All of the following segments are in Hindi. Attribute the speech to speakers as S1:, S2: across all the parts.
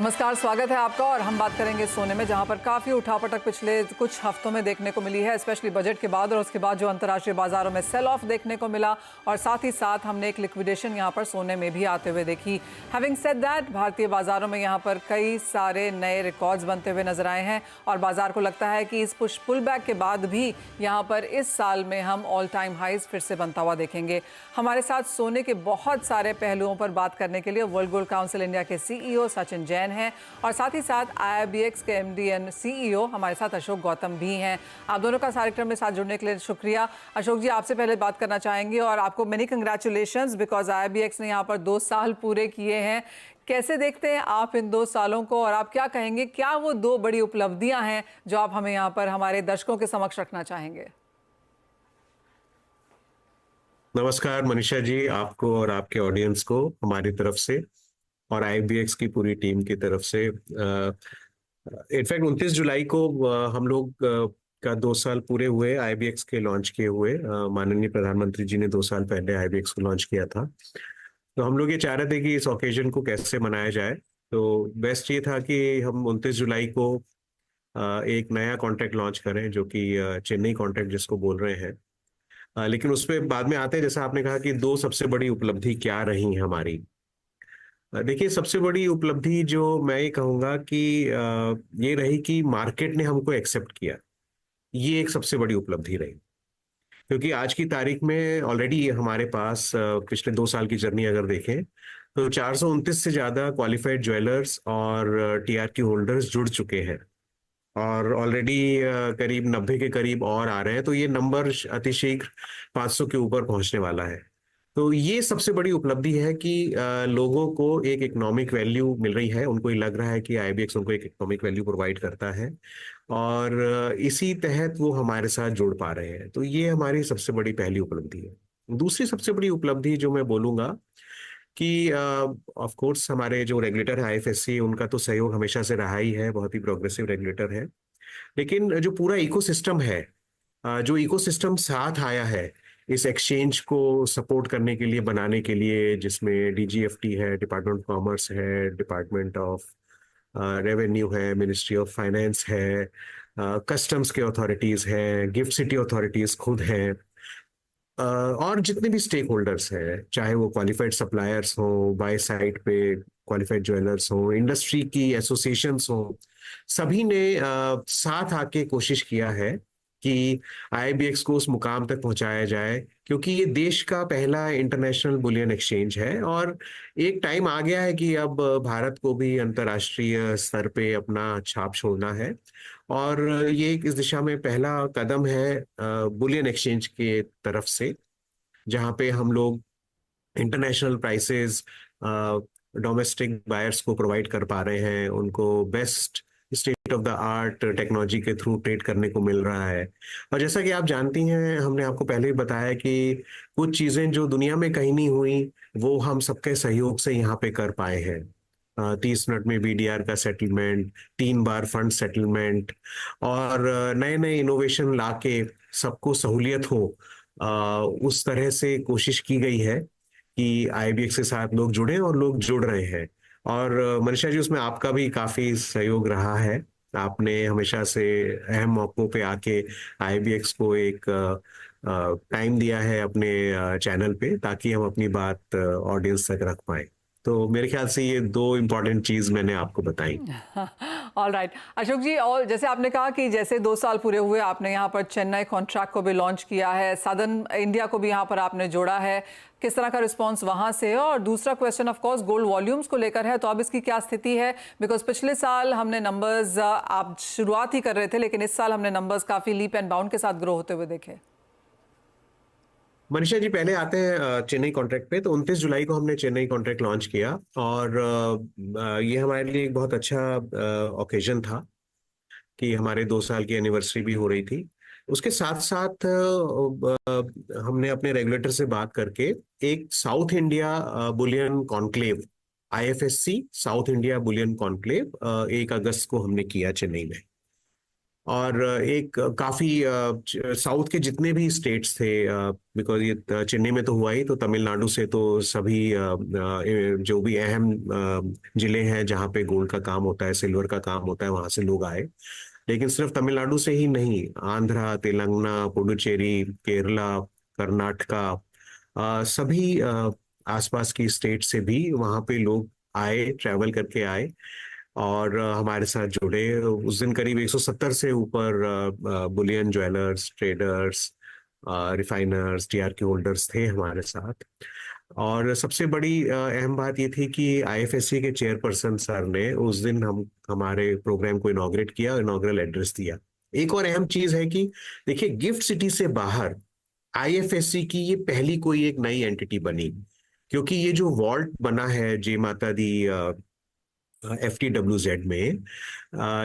S1: नमस्कार, स्वागत है आपका। और हम बात करेंगे सोने में, जहां पर काफ़ी उठापटक पिछले कुछ हफ्तों में देखने को मिली है, स्पेशली बजट के बाद और उसके बाद जो अंतर्राष्ट्रीय बाजारों में सेल ऑफ देखने को मिला। और साथ ही साथ हमने एक लिक्विडेशन यहां पर सोने में भी आते हुए देखी। हैविंग सेड दैट, भारतीय बाजारों में यहां पर कई सारे नए रिकॉर्ड्स बनते हुए नजर आए हैं और बाजार को लगता है कि इस पुल बैक के बाद भी यहाँ पर इस साल में हम ऑल टाइम हाइज फिर से बनता हुआ देखेंगे। हमारे साथ सोने के बहुत सारे पहलुओं पर बात करने के लिए वर्ल्ड गोल्ड काउंसिल इंडिया के CEO सचिन जैन हैं और साथ ही साथ IIBX के MD एंड CEO हमारे साथ अशोक गौतम भी हैं। आप दोनों का कार्यक्रम में साथ जुड़ने के लिए शुक्रिया। अशोक जी, आपसे पहले बात करना चाहेंगे और आपको मेनी कंग्रेचुलेशंस बिकॉज IIBX ने यहाँ पर 2 साल पूरे किए हैं। कैसे देखते हैं आप इन 2 सालों को और आप क्या कहेंगे, क्या वो 2 बड़ी उपलब्धियां हैं जो आप हमें यहाँ पर हमारे दर्शकों के समक्ष रखना चाहेंगे?
S2: नमस्कार मनीषा जी, आपको और आपके ऑडियंस को हमारी तरफ से और IIBX की पूरी टीम की तरफ से। इनफैक्ट 29 जुलाई को हम लोग का 2 साल पूरे हुए IIBX के लॉन्च किए हुए। माननीय प्रधानमंत्री जी ने 2 साल पहले IIBX को लॉन्च किया था। तो हम लोग ये चाह रहे थे कि इस ओकेजन को कैसे मनाया जाए। तो बेस्ट ये था कि हम 29 जुलाई को एक नया कॉन्ट्रैक्ट लॉन्च करें, जो कि चेन्नई कॉन्ट्रैक्ट जिसको बोल रहे हैं। लेकिन उस पर बाद में आते हैं। जैसा आपने कहा कि 2 सबसे बड़ी उपलब्धि क्या रही हमारी। देखिए, सबसे बड़ी उपलब्धि जो मैं ये कहूँगा कि ये रही कि मार्केट ने हमको एक्सेप्ट किया। ये एक सबसे बड़ी उपलब्धि रही, क्योंकि आज की तारीख में ऑलरेडी हमारे पास पिछले 2 साल की जर्नी अगर देखें तो 429 से ज़्यादा क्वालिफाइड ज्वेलर्स और TRQ होल्डर्स जुड़ चुके हैं और ऑलरेडी करीब 90 के करीब और आ रहे हैं। तो ये नंबर अतिशीघ्र 500 के ऊपर पहुंचने वाला है। तो ये सबसे बड़ी उपलब्धि है कि लोगों को एक इकोनॉमिक वैल्यू मिल रही है। उनको ये लग रहा है कि IIBX उनको एक इकोनॉमिक वैल्यू प्रोवाइड करता है और इसी तहत वो हमारे साथ जुड़ पा रहे हैं। तो ये हमारी सबसे बड़ी पहली उपलब्धि है। दूसरी सबसे बड़ी उपलब्धि जो मैं बोलूंगा कि ऑफ कोर्स हमारे जो रेगुलेटर है IFSC, उनका तो सहयोग हमेशा से रहा ही है, बहुत ही प्रोग्रेसिव रेगुलेटर है। लेकिन जो पूरा इकोसिस्टम है, जो इकोसिस्टम साथ आया है इस एक्सचेंज को सपोर्ट करने के लिए, बनाने के लिए, जिसमें DGFT है, डिपार्टमेंट ऑफ कॉमर्स है, डिपार्टमेंट ऑफ रेवेन्यू है, मिनिस्ट्री ऑफ फाइनेंस है, कस्टम्स के अथॉरिटीज हैं, गिफ्ट सिटी अथॉरिटीज खुद हैं, और जितने भी स्टेक होल्डर्स हैं, चाहे वो क्वालिफाइड सप्लायर्स हों, बाय साइड पे क्वालिफाइड ज्वेलर्स हों, इंडस्ट्री की एसोसिएशंस हों, सभी ने साथ आके कोशिश किया है कि IIBX को उस मुकाम तक पहुंचाया जाए, क्योंकि ये देश का पहला इंटरनेशनल बुलियन एक्सचेंज है और एक टाइम आ गया है कि अब भारत को भी अंतर्राष्ट्रीय स्तर पे अपना छाप छोड़ना है। और ये इस दिशा में पहला कदम है बुलियन एक्सचेंज के तरफ से, जहाँ पे हम लोग इंटरनेशनल प्राइसेस डोमेस्टिक बायर्स को प्रोवाइड कर पा रहे हैं, उनको best state of the art technology के थ्रू ट्रेड करने को मिल रहा है। और जैसा कि आप जानती हैं, हमने आपको पहले ही बताया कि कुछ चीज़ें जो दुनिया में कहीं नहीं हुई, वो हम सबके सहयोग से यहाँ पे कर पाए हैं। 30 मिनट में BDR का सेटलमेंट, 3 बार फंड सेटलमेंट और नए नए इनोवेशन लाके सबको सहूलियत हो, उस तरह से कोशिश की गई है कि IIBX के साथ लोग जुड़े और लोग जुड़ रहे हैं। और मनीषा जी, उसमें आपका भी काफी सहयोग रहा है। आपने हमेशा से अहम मौकों पे आके IIBX को एक टाइम दिया है अपने चैनल पे, ताकि हम अपनी बात ऑडियंस तक रख पाए। तो मेरे ख्याल से ये 2 इम्पोर्टेंट चीज मैंने आपको बताई।
S1: ऑल राइट अशोक जी, और जैसे आपने कहा कि जैसे 2 साल पूरे हुए, आपने यहाँ पर चेन्नई कॉन्ट्रैक्ट को भी लॉन्च किया है, सदर्न इंडिया को भी यहाँ पर आपने जोड़ा है, किस तरह का रिस्पांस वहाँ से है? और दूसरा question of course gold volumes को लेकर है, तो अब इसकी क्या स्थिति है? बिकॉज पिछले साल हमने नंबर्स, आप शुरुआत ही कर रहे थे, लेकिन इस साल हमने नंबर्स काफ़ी लीप एंड बाउंड के साथ ग्रो होते हुए देखे।
S2: मनीषा जी, पहले आते हैं चेन्नई कॉन्ट्रैक्ट पे। तो 29 जुलाई को हमने चेन्नई कॉन्ट्रैक्ट लॉन्च किया और ये हमारे लिए एक बहुत अच्छा ओकेजन था कि हमारे 2 साल की एनिवर्सरी भी हो रही थी। उसके साथ साथ हमने अपने रेगुलेटर से बात करके एक south India Boolean conclave, IFSC south India Boolean conclave 1 अगस्त को हमने किया चेन्नई में। और एक काफी साउथ के जितने भी स्टेट्स थे, बिकॉज ये चेन्नई में तो हुआ ही, तो तमिलनाडु से तो सभी जो भी अहम जिले हैं जहाँ पे गोल्ड का काम होता है, सिल्वर का काम होता है, वहां से लोग आए। लेकिन सिर्फ तमिलनाडु से ही नहीं, आंध्रा, तेलंगाना, पुडुचेरी, केरला, कर्नाटका, सभी आसपास की स्टेट से भी वहां पे लोग आए, ट्रैवल करके आए और हमारे साथ जुड़े। उस दिन करीब 170 से ऊपर bullion jewellers, traders, refiners, TRQ holders थे हमारे साथ। और सबसे बड़ी अहम बात ये थी कि आईएफएससी के चेयरपर्सन सर ने उस दिन हम हमारे प्रोग्राम को इनॉग्रेट किया, इनॉग्रल एड्रेस दिया। एक और अहम चीज है कि देखिए, गिफ्ट सिटी से बाहर आईएफएससी की ये पहली कोई एक नई एंटिटी बनी, क्योंकि ये जो वॉल्ट बना है जय माता दी FTWZ में,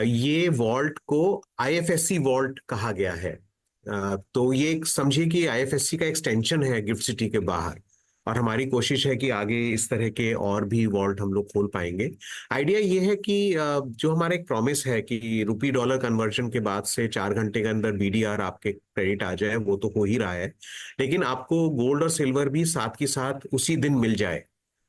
S2: ये वॉल्ट को आईएफएससी वॉल्ट कहा गया है। तो ये समझिए कि आईएफएससी का एक्सटेंशन है गिफ्ट सिटी के बाहर, और हमारी कोशिश है कि आगे इस तरह के और भी वॉल्ट हम लोग खोल पाएंगे। आइडिया ये है कि जो हमारा एक प्रॉमिस है कि रुपी डॉलर कन्वर्जन के बाद से 4 घंटे के अंदर बीडीआर आपके क्रेडिट आ जाए, वो तो हो ही रहा है, लेकिन आपको गोल्ड और सिल्वर भी साथ के साथ उसी दिन मिल जाए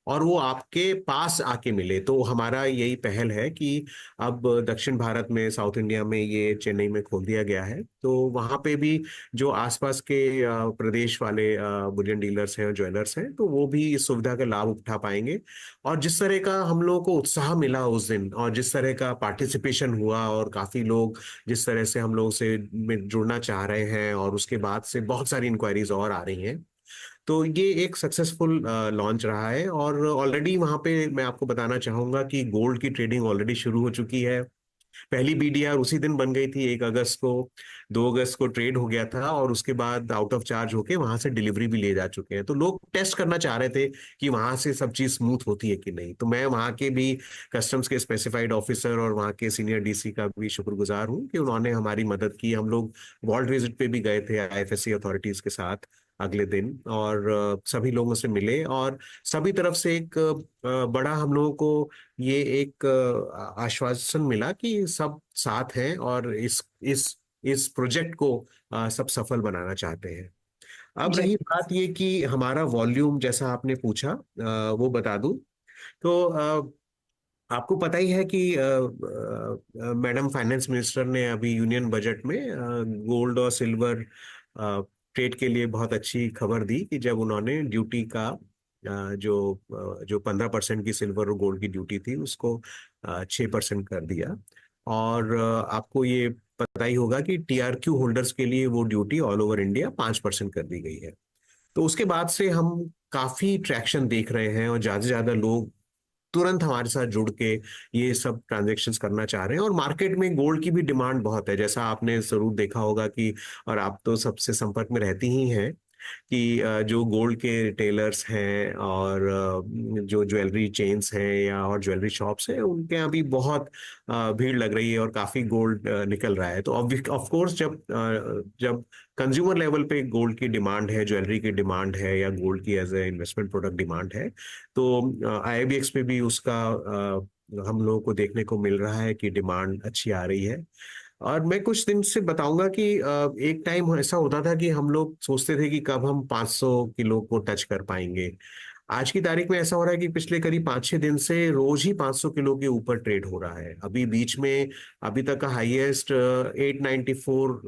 S2: और वो आपके पास आके मिले। तो हमारा यही पहल है कि अब दक्षिण भारत में, साउथ इंडिया में ये चेन्नई में खोल दिया गया है, तो वहां पे भी जो आसपास के प्रदेश वाले बुलियन डीलर्स हैं, ज्वेलर्स हैं, तो वो भी इस सुविधा का लाभ उठा पाएंगे। और जिस तरह का हम लोगों को उत्साह मिला उस दिन, और जिस तरह का पार्टिसिपेशन हुआ, और काफी लोग जिस तरह से हम लोग से जुड़ना चाह रहे हैं, और उसके बाद से बहुत सारी इंक्वायरीज और आ रही हैं, तो ये एक सक्सेसफुल लॉन्च रहा है। और ऑलरेडी वहां पे मैं आपको बताना चाहूंगा कि गोल्ड की ट्रेडिंग ऑलरेडी शुरू हो चुकी है। पहली बीडीआर उसी दिन बन गई थी, 1 अगस्त को। 2 अगस्त को ट्रेड हो गया था, और उसके बाद आउट ऑफ चार्ज होके वहां से डिलीवरी भी ले जा चुके हैं। तो लोग टेस्ट करना चाह रहे थे कि वहां से सब चीज स्मूथ होती है कि नहीं। तो मैं वहां के भी कस्टम्स के स्पेसिफाइड ऑफिसर और वहां के सीनियर डीसी का भी शुक्रगुजार हूँ कि उन्होंने हमारी मदद की। हम लोग वॉल्ट विजिट पे भी गए थे आईएफएससी अथॉरिटीज के साथ अगले दिन, और सभी लोगों से मिले, और सभी तरफ से एक बड़ा हम लोगों को ये एक आश्वासन मिला कि सब साथ हैं और इस प्रोजेक्ट को सब सफल बनाना चाहते हैं। अब
S3: जी।
S2: रही बात ये कि हमारा वॉल्यूम, जैसा आपने पूछा, वो बता दूं तो आपको पता ही है कि मैडम फाइनेंस मिनिस्टर ने अभी यूनियन बजट में गोल्ड और सिल्वर ट्रेड के लिए बहुत अच्छी खबर दी कि जब उन्होंने ड्यूटी का जो 15% की सिल्वर और गोल्ड की ड्यूटी थी, उसको 6% कर दिया। और आपको ये पता ही होगा कि टीआरक्यू होल्डर्स के लिए वो ड्यूटी ऑल ओवर इंडिया 5% कर दी गई है। तो उसके बाद से हम काफी ट्रैक्शन देख रहे हैं, और ज्यादा से ज्यादा लोग तुरंत हमारे साथ जुड़ के ये सब ट्रांजैक्शंस करना चाह रहे हैं। और मार्केट में गोल्ड की भी डिमांड बहुत है, जैसा आपने जरूर देखा होगा कि, और आप तो सबसे संपर्क में रहती ही हैं, कि जो गोल्ड के रिटेलर्स हैं और जो ज्वेलरी चेन्स हैं या और ज्वेलरी शॉप्स हैं, उनके यहाँ भी बहुत भीड़ लग रही है और काफी गोल्ड निकल रहा है। तो ऑफ कोर्स जब कंज्यूमर लेवल पे गोल्ड की डिमांड है, ज्वेलरी की डिमांड है, या गोल्ड की as a investment product demand है, तो आईआईबीएक्स पे भी उसका हम लोगों को देखने को मिल रहा है कि डिमांड अच्छी आ रही है। और मैं कुछ दिन से बताऊंगा कि एक टाइम ऐसा होता था कि हम लोग सोचते थे कि कब हम 500 किलो को टच कर पाएंगे। आज की तारीख में ऐसा हो रहा है कि पिछले करीब 5-6 दिन से रोज ही 500 किलो के ऊपर ट्रेड हो रहा है। अभी बीच में अभी तक का हाईएस्ट 894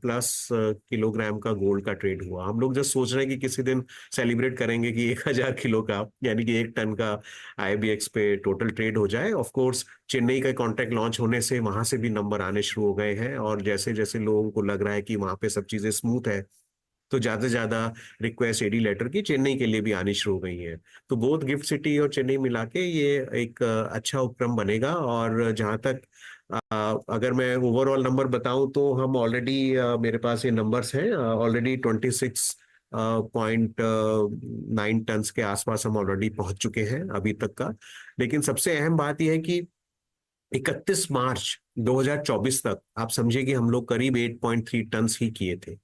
S2: प्लस किलोग्राम का गोल्ड का ट्रेड हुआ। हम लोग जस्ट सोच रहे हैं कि किसी दिन सेलिब्रेट करेंगे कि 1000 किलो का, यानी कि 1 टन का आईबीएक्स पे टोटल ट्रेड हो जाए। ऑफ कोर्स चेन्नई का कॉन्ट्रैक्ट लॉन्च होने से वहां से भी नंबर आने शुरू हो गए हैं, और जैसे जैसे लोगों को लग रहा है कि वहां पे सब चीजें स्मूथ है, तो ज्यादा से ज्यादा रिक्वेस्ट एडी लेटर की चेन्नई के लिए भी आनी शुरू हो गई है। तो बोथ गिफ्ट सिटी और चेन्नई मिला के ये एक अच्छा उपक्रम बनेगा। और जहां तक अगर मैं ओवरऑल नंबर बताऊं, तो हम ऑलरेडी, मेरे पास ये नंबर्स हैं, ऑलरेडी 26.9 टन के आसपास हम ऑलरेडी पहुंच चुके हैं अभी तक का। लेकिन सबसे अहम बात यह है कि 31 मार्च 2024 तक आप समझिए कि हम लोग करीब 8.3 टन ही किए थे।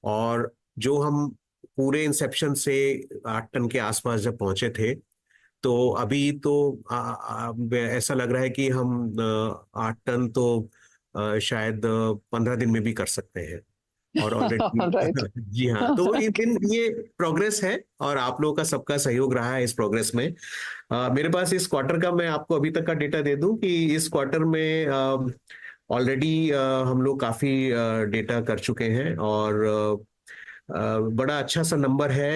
S2: और जो हम पूरे इंसेप्शन से 8 टन के आसपास जब पहुंचे थे, तो अभी तो ऐसा लग रहा है कि हम 8 टन तो शायद 15 दिन में भी कर सकते हैं और ऑलरेडी
S1: राइट।
S2: जी हाँ, तो ये प्रोग्रेस है और आप लोगों का सबका सहयोग रहा है इस प्रोग्रेस में। मेरे पास इस क्वार्टर का मैं आपको अभी तक का डेटा दे दूं कि इस क्वार्टर में ऑलरेडी हम लोग काफी डेटा कर चुके हैं और बड़ा अच्छा सा नंबर है।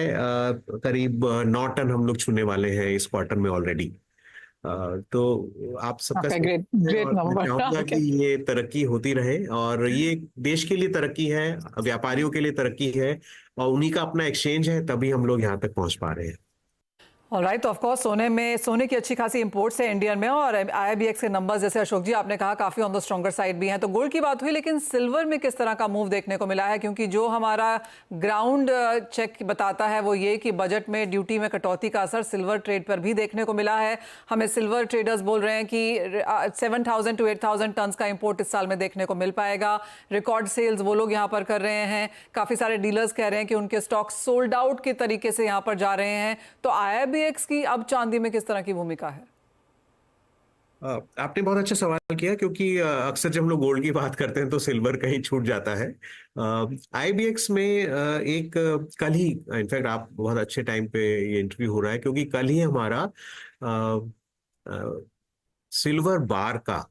S2: करीब 9 टन हम लोग छूने वाले हैं इस क्वार्टर में ऑलरेडी। तो आप सबका
S1: ओके, ग्रेट
S2: सहयोग है
S1: ग्रेट
S2: और मैं
S1: नंबर।
S2: चाहूंगा कि
S1: ओके।
S2: ये तरक्की होती रहे और ये देश के लिए तरक्की है, व्यापारियों के लिए तरक्की है और उन्हीं का अपना एक्सचेंज है, तभी हम लोग यहाँ तक पहुंच पा रहे हैं।
S1: ऑलराइट, तो ऑफ कोर्स सोने की अच्छी खासी इंपोर्ट्स है इंडियन में, और आईआईबीएक्स के नंबर्स जैसे अशोक जी आपने कहा काफी ऑन द स्ट्रॉन्गर साइड भी हैं। तो गोल्ड की बात हुई, लेकिन सिल्वर में किस तरह का मूव देखने को मिला है? क्योंकि जो हमारा ग्राउंड चेक बताता है वो ये कि बजट में ड्यूटी में कटौती का असर सिल्वर ट्रेड पर भी देखने को मिला है। हमें सिल्वर ट्रेडर्स बोल रहे हैं कि 7,000 to 8,000 टन का इंपोर्ट इस साल में देखने को मिल पाएगा। रिकॉर्ड सेल्स वो लोग यहाँ पर कर रहे हैं। काफी सारे डीलर्स कह रहे हैं कि उनके स्टॉक सोल्ड आउट के तरीके से यहाँ पर जा रहे हैं। तो आईआईबीएक्स की अब चांदी में किस तरह की भूमिका है?
S2: आपने बहुत अच्छा सवाल किया क्योंकि अक्सर जब हम लोग गोल्ड की बात करते हैं तो सिल्वर कहीं छूट जाता है। आईबीएक्स में कल ही, इनफैक्ट आप बहुत अच्छे टाइम पे ये इंटरव्यू हो रहा है क्योंकि कल ही हमारा सिल्वर बार का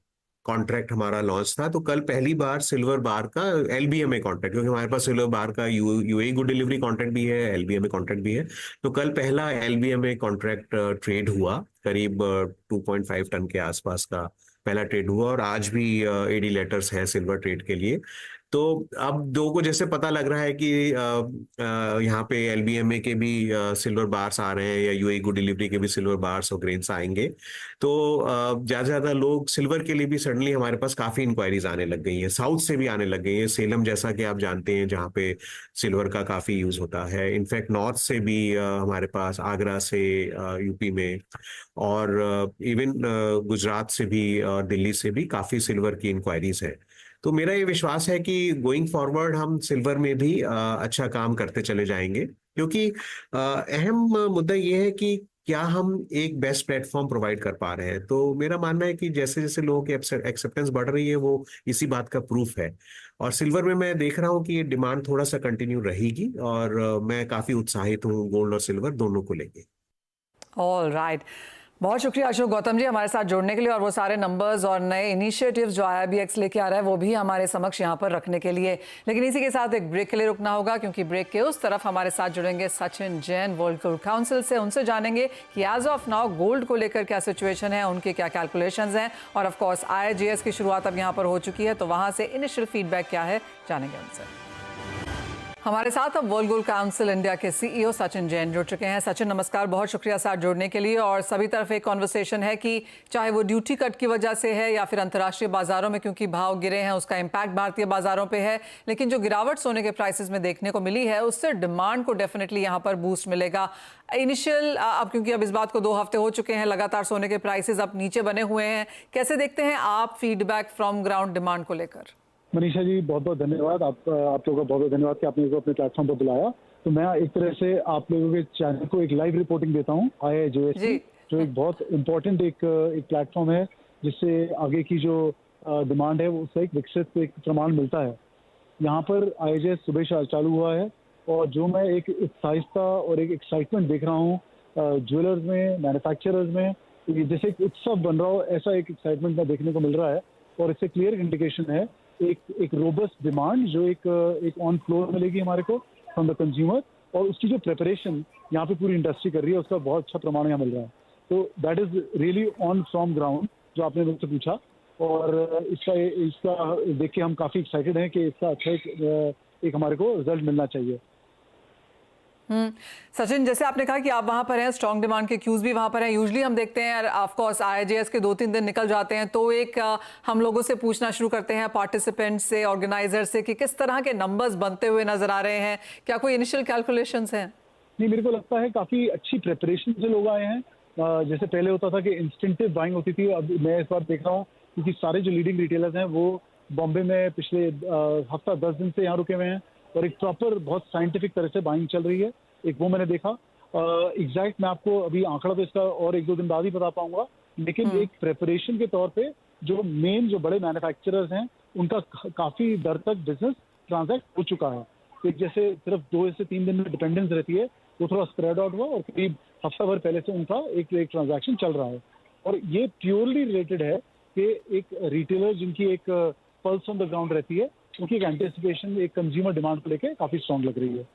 S2: कॉन्ट्रैक्ट हमारा लॉन्च था। तो कल पहली बार सिल्वर बार का एलबीएमए कॉन्ट्रैक्ट, क्योंकि हमारे पास सिल्वर बार का यूएई गुड डिलीवरी कॉन्ट्रैक्ट भी है, एलबीएमए कॉन्ट्रैक्ट भी है। तो कल पहला एलबीएमए कॉन्ट्रैक्ट ट्रेड हुआ, करीब 2.5 टन के आसपास का पहला ट्रेड हुआ और आज भी एडी लेटर्स हैं सिल्वर ट्रेड के लिए। तो अब दो को जैसे पता लग रहा है कि यहाँ पे एलबीएमए के भी सिल्वर बार्स आ रहे हैं या यूएई गुड डिलीवरी के भी सिल्वर बार्स और ग्रेन्स आएंगे, तो ज्यादा से ज्यादा लोग सिल्वर के लिए भी सडनली हमारे पास काफी इंक्वायरीज आने लग गई हैं, साउथ से भी आने लग गई हैं। सेलम जैसा कि आप जानते हैं जहाँ पे सिल्वर का काफी यूज होता है, इनफैक्ट नॉर्थ से भी हमारे पास, आगरा से, यूपी में और इवन गुजरात से भी और दिल्ली से भी काफी सिल्वर की इंक्वायरीज है। तो मेरा ये विश्वास है कि गोइंग फॉरवर्ड हम सिल्वर में भी अच्छा काम करते चले जाएंगे, क्योंकि अहम मुद्दा ये है कि क्या हम एक बेस्ट प्लेटफॉर्म प्रोवाइड कर पा रहे हैं। तो मेरा मानना है कि जैसे जैसे लोगों की एक्सेप्टेंस बढ़ रही है वो इसी बात का प्रूफ है। और सिल्वर में मैं देख रहा हूँ कि ये डिमांड थोड़ा सा कंटिन्यू रहेगी और मैं काफी उत्साहित हूँ गोल्ड और सिल्वर दोनों को लेके।
S1: ऑल राइट, बहुत शुक्रिया अशोक गौतम जी हमारे साथ जुड़ने के लिए, और वो सारे नंबर्स और नए इनिशिएटिव्स जो आईआईबीएक्स लेके आ रहा है वो भी हमारे समक्ष यहाँ पर रखने के लिए। लेकिन इसी के साथ एक ब्रेक के लिए रुकना होगा, क्योंकि ब्रेक के उस तरफ हमारे साथ जुड़ेंगे Sachin Jain world gold council से। उनसे जानेंगे कि एज ऑफ नाउ गोल्ड को लेकर क्या सिचुएशन है, उनके क्या कैलकुलेशंस हैं, और ऑफ कोर्स आईआईजीएस की शुरुआत अब यहाँ पर हो चुकी है, तो वहाँ से इनिशियल फीडबैक क्या है जानेंगे उनसे। हमारे साथ अब वर्ल्ड गोल्ड काउंसिल इंडिया के सीईओ सचिन जैन जुड़ चुके हैं। सचिन नमस्कार, बहुत शुक्रिया साथ जुड़ने के लिए। और सभी तरफ एक कॉन्वर्सेशन है कि चाहे वो ड्यूटी कट की वजह से है या फिर अंतर्राष्ट्रीय बाजारों में क्योंकि भाव गिरे हैं उसका इम्पैक्ट भारतीय बाजारों पे है, लेकिन जो गिरावट सोने के प्राइसेस में देखने को मिली है उससे डिमांड को डेफिनेटली यहाँ पर बूस्ट मिलेगा। इनिशियल अब क्योंकि अब इस बात को 2 हफ्ते हो चुके हैं, लगातार सोने के प्राइसेस अब नीचे बने हुए हैं, कैसे देखते हैं आप फीडबैक फ्रॉम ग्राउंड डिमांड को लेकर?
S3: मनीषा जी बहुत बहुत धन्यवाद, आप लोगों का बहुत बहुत धन्यवाद कि आपने मेरे को अपने प्लेटफॉर्म पर बुलाया। तो मैं एक तरह से आप लोगों के चैनल को एक लाइव रिपोर्टिंग देता हूँ आईआईजीएस की, जो एक बहुत इम्पोर्टेंट एक प्लेटफॉर्म है जिससे आगे की जो डिमांड है उससे एक विकसित एक प्रमाण मिलता है। यहाँ पर आईआईजीएस सुबह चालू हुआ है और जो मैं एक उत्साहिता और एक एक्साइटमेंट देख रहा हूँ ज्वेलर्स में, मैन्युफैक्चरर्स में, जैसे एक उत्सव बन रहा हो ऐसा एक एक्साइटमेंट में देखने को मिल रहा है। और इससे क्लियर इंडिकेशन है एक रोबस्ट डिमांड जो एक ऑन फ्लोर मिलेगी हमारे को फ्रॉम द कंज्यूमर, और उसकी जो प्रिपरेशन यहाँ पे पूरी इंडस्ट्री कर रही है उसका बहुत अच्छा प्रमाण यहाँ मिल रहा है। तो that is really on from ground जो आपने मुझसे पूछा, और इसका देख के हम काफ़ी एक्साइटेड हैं कि इसका अच्छा एक हमारे को रिजल्ट मिलना चाहिए।
S1: सचिन, जैसे आपने कहा कि आप वहां पर हैं, स्ट्रॉन्ग डिमांड के क्यूज भी वहां पर हैं। यूजुअली हम देखते हैं ऑफ कोर्स आईआईजीएस के 2-3 दिन निकल जाते हैं तो एक हम लोगों से पूछना शुरू करते हैं, पार्टिसिपेंट से, ऑर्गेनाइजर से, कि किस तरह के नंबर्स बनते हुए नजर आ रहे हैं, क्या कोई इनिशियल कैलकुलेशंस हैं?
S3: नहीं, मेरे को लगता है काफ़ी अच्छी प्रिपरेशन से लोग आए हैं। जैसे पहले होता था कि इंस्टिंक्टिव बाइंग होती थी, अब मैं इस बार देख रहा हूँ क्योंकि सारे जो लीडिंग रिटेलर्स हैं वो बॉम्बे में पिछले हफ्ता 10 दिन से यहाँ रुके हुए हैं और एक प्रॉपर बहुत साइंटिफिक तरह से बाइंग चल रही है, एक वो मैंने देखा। एग्जैक्ट मैं आपको अभी आंकड़ा तो इसका और 1-2 दिन बाद ही बता पाऊंगा, लेकिन एक प्रेपरेशन के तौर पे जो मेन जो बड़े मैन्युफैक्चरर्स हैं उनका काफी दर तक बिजनेस ट्रांजैक्ट हो चुका है। एक जैसे सिर्फ 2 से 3 दिन में डिपेंडेंस रहती है, वो थोड़ा स्प्रेड आउट हुआ और करीब हफ्ता भर पहले से उनका एक ट्रांजैक्शन चल रहा है। और ये प्योरली रिलेटेड है कि एक रिटेलर जिनकी एक पल्स ऑन द ग्राउंड रहती है, उनकी एक एंटिसिपेशन, एक कंज्यूमर डिमांड को लेकर काफी स्ट्रॉन्ग लग रही है।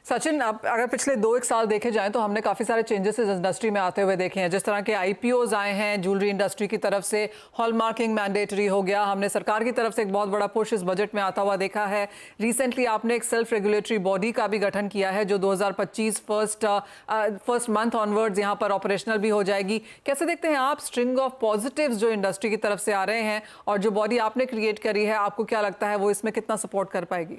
S1: सचिन, अब अगर पिछले 2-1 साल देखे जाएं तो हमने काफ़ी सारे चेंजेस इस इंडस्ट्री में आते हुए देखे हैं। जिस तरह के आईपीओज आए हैं ज्वेलरी इंडस्ट्री की तरफ से, हॉलमार्किंग मैंडेटरी हो गया, हमने सरकार की तरफ से एक बहुत बड़ा पुश इस बजट में आता हुआ देखा है। रिसेंटली आपने एक सेल्फ रेगुलेटरी बॉडी का भी गठन किया है जो 2025 फर्स्ट मंथ ऑनवर्ड्स यहाँ पर ऑपरेशनल भी हो जाएगी। कैसे देखते हैं आप स्ट्रिंग ऑफ पॉजिटिव्स जो इंडस्ट्री की तरफ से आ रहे हैं, और जो बॉडी आपने क्रिएट करी है आपको क्या लगता है वो इसमें कितना सपोर्ट कर पाएगी?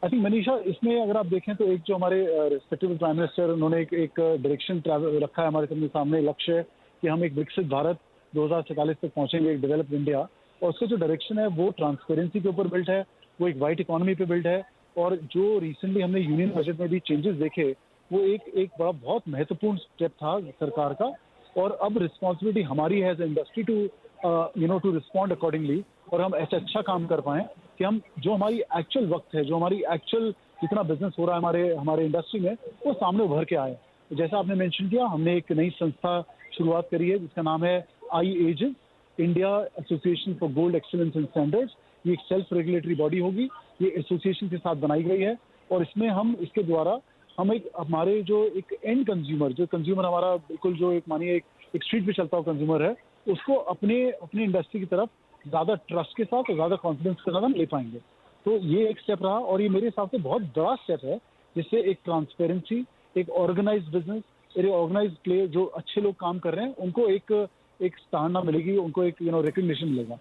S3: आई थिंक मनीषा, इसमें अगर आप देखें तो एक जो हमारे रिस्पेक्टिव प्राइम मिनिस्टर, उन्होंने एक डायरेक्शन रखा है हमारे सामने लक्ष्य है कि हम एक विकसित भारत 2047 तक पहुंचेंगे, एक डेवलप्ड इंडिया। और उसका जो डायरेक्शन है वो ट्रांसपेरेंसी के ऊपर बिल्ट है, वो एक वाइट इकोनॉमी पे बिल्ट है। और जो रिसेंटली हमने यूनियन बजट में भी चेंजेस देखे, वो एक बड़ा बहुत महत्वपूर्ण स्टेप था सरकार का। और अब रिस्पॉन्सिबिलिटी हमारी है as a industry to respond accordingly, और हम ऐसे अच्छा काम कर पाएं कि हम जो हमारी एक्चुअल वक्त है, जो हमारी एक्चुअल जितना बिजनेस हो रहा है हमारे इंडस्ट्री में, वो सामने उभर के आए। जैसा आपने मेंशन किया, हमने एक नई संस्था शुरुआत करी है जिसका नाम है IAGES, India association for gold excellence and standards. ये एक सेल्फ रेगुलेटरी बॉडी होगी, ये एसोसिएशन के साथ बनाई गई है। और इसमें हम इसके द्वारा हम हमारे जो एक एंड कंज्यूमर हमारा बिल्कुल जो एक मानिए एक स्ट्रीट पे चलता हुआ कंज्यूमर है, उसको अपने इंडस्ट्री की तरफ ज्यादा ट्रस्ट के साथ और ज्यादा कॉन्फिडेंस के साथ हम ले पाएंगे। तो ये एक स्टेप रहा, और ये मेरे हिसाब से बहुत बड़ा स्टेप है, जिससे एक ट्रांसपेरेंसी, एक ऑर्गेनाइज्ड बिजनेस, एक ऑर्गेनाइज्ड प्लेयर, जो अच्छे लोग काम कर रहे हैं, उनको एक सराहना मिलेगी, उनको एक रिकग्निशन मिलेगा।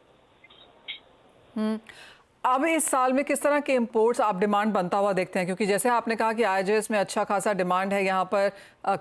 S1: अब इस साल में किस तरह के इंपोर्ट्स आप डिमांड बनता हुआ देखते हैं? क्योंकि जैसे आपने कहा कि IAGES में अच्छा खासा डिमांड है, यहाँ पर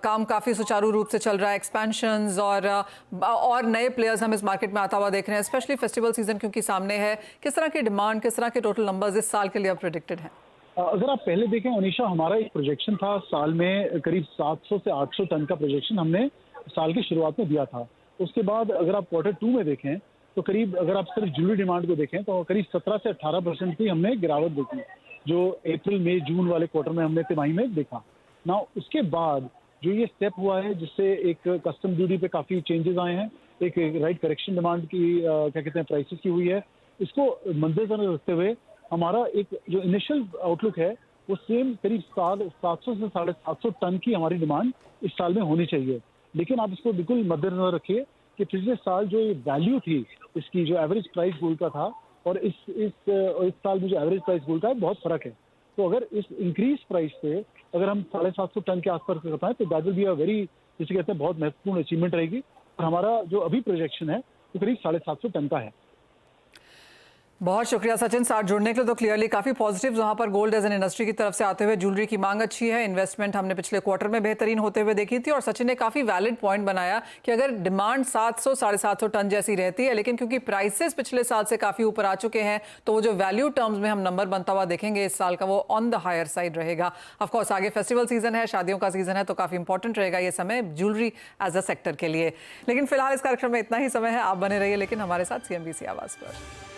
S1: काम काफ़ी सुचारू रूप से चल रहा है, एक्सपेंशंस और नए प्लेयर्स हम इस मार्केट में आता हुआ देख रहे हैं, स्पेशली फेस्टिवल सीजन क्योंकि सामने है। किस तरह की डिमांड, किस तरह के टोटल नंबर्स इस साल के लिए अब प्रेडिक्टेड हैं?
S3: अगर आप पहले देखें अनीशा, हमारा एक प्रोजेक्शन था साल में करीब 700 से 800 टन का प्रोजेक्शन हमने साल की शुरुआत में दिया था। उसके बाद अगर आप Q2 में देखें तो करीब, अगर आप सिर्फ ज्वेलरी डिमांड को देखें तो करीब 17 से 18% की हमने गिरावट देखी, जो अप्रैल मई जून वाले क्वार्टर में हमने तिमाही में देखा ना। उसके बाद जो ये स्टेप हुआ है, जिससे एक कस्टम ड्यूटी पे काफ़ी चेंजेस आए हैं, एक राइट करेक्शन डिमांड की क्या कहते हैं प्राइसेस की हुई है, इसको मद्देनजर रखते हुए हमारा एक जो इनिशियल आउटलुक है वो सेम करीब 700 से 750 टन की हमारी डिमांड इस साल में होनी चाहिए। लेकिन आप इसको बिल्कुल मद्देनजर रखिए कि पिछले साल जो वैल्यू थी इसकी, जो एवरेज प्राइस गोल्ड का था, और इस साल में जो एवरेज प्राइस गोल्ड का है, बहुत फर्क है। तो अगर इस इंक्रीज प्राइस पे अगर हम 750 टन के आसपास कर पाए तो that will be a very, जिसे कहते हैं, बहुत महत्वपूर्ण अचीवमेंट रहेगी। और हमारा जो अभी प्रोजेक्शन है वो करीब 750 टन का है।
S1: बहुत शुक्रिया सचिन, साथ जुड़ने के लिए। तो क्लियरली काफ़ी पॉजिटिव्स वहाँ पर गोल्ड एज एन इंडस्ट्री की तरफ से आते हुए, ज्वेलरी की मांग अच्छी है, इन्वेस्टमेंट हमने पिछले क्वार्टर में बेहतरीन होते हुए देखी थी। और सचिन ने काफ़ी वैलिड पॉइंट बनाया कि अगर डिमांड 700-750 टन जैसी रहती है, लेकिन क्योंकि प्राइसेस पिछले साल से काफ़ी ऊपर आ चुके हैं, तो वो जो वैल्यू टर्म्स में हम नंबर बनता हुआ देखेंगे इस साल का, वो ऑन द हायर साइड रहेगा। ऑफकोर्स आगे फेस्टिवल सीजन है, शादियों का सीजन है, तो काफ़ी इंपॉर्टेंट रहेगा ये समय ज्वेलरी एज अ सेक्टर के लिए। लेकिन फिलहाल इस कार्यक्रम में इतना ही समय है, आप बने रहिए लेकिन हमारे साथ CNBC आवाज़ पर।